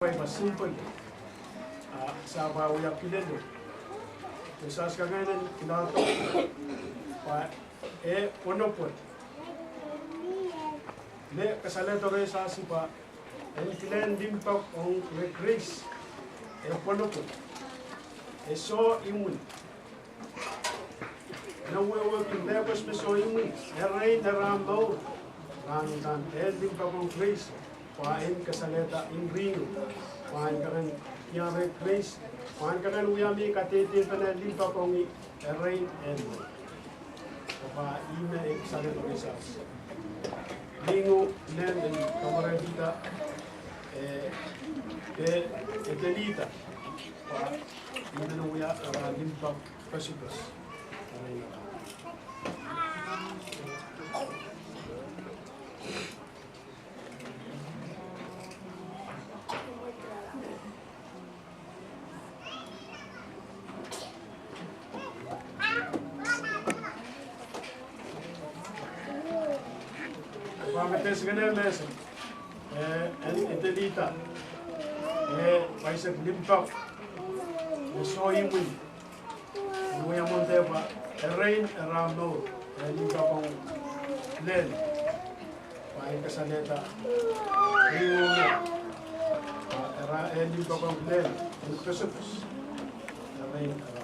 Mas simple. Sa bawi ang pinendo. Sa kaganan, kinato. Ono po. Le, kasalato kayo sa sipa. Kailan din pa ang grace. Ono po. So, imun. Nawawag yung levels na so imun. Rain around low. Rangitan. Din pa ang grace. Pain kasaleta in ring. Pain ka rin yame grace. Pain ka rin uyami katitin pa na limpa kong rain and pa ina kasaleta results. Lingo nen and kamaradita etelita. Pa ina nung uya limpa kasipas. Pamates ganyan lesson. Etelita. Paisag limpak. Soy win. Nuya Montepa. Rain around no. Limpak kong len. Pain kasaleta. Ringo na. Limpak kong len. Kusupus. Rain around.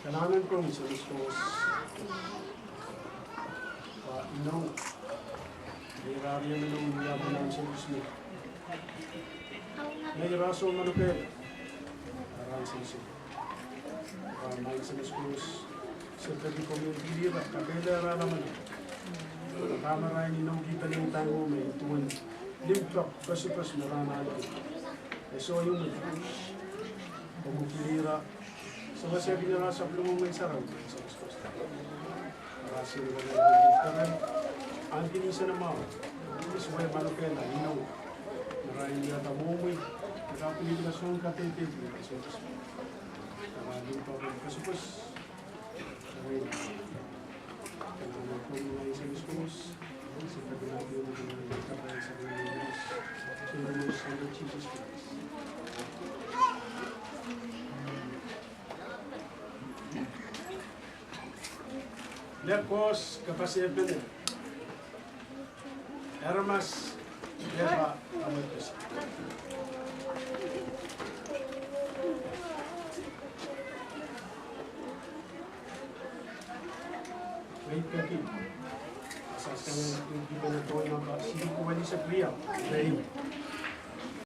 Kailangan ko sa schools no hirarya na nung yaman lang sa gusto may raso manupel parang sisi may sa schools sa tabi community lira kabela naman kamera ni nung kita ng tango may tuwan limpak pasipas marana so yung pagkilira so kasi binarasa plumong may sarang sa gusto marasi na kanan ang kinisa na mga hindi sumay manupela inaw maraming yata mumuy nakapilip na song katitip so maraming pa rin kasupos sabay na kung mga isang schools sa pagkilapin ng mga kapay sa mga Diyos sa mga Son of Jesus Christ. Lepos kapasipin Hermas Lepa Amatus. Wait kaki. Asas kami yung iba na ito yung mga sili ko wali sa kriya. Dahil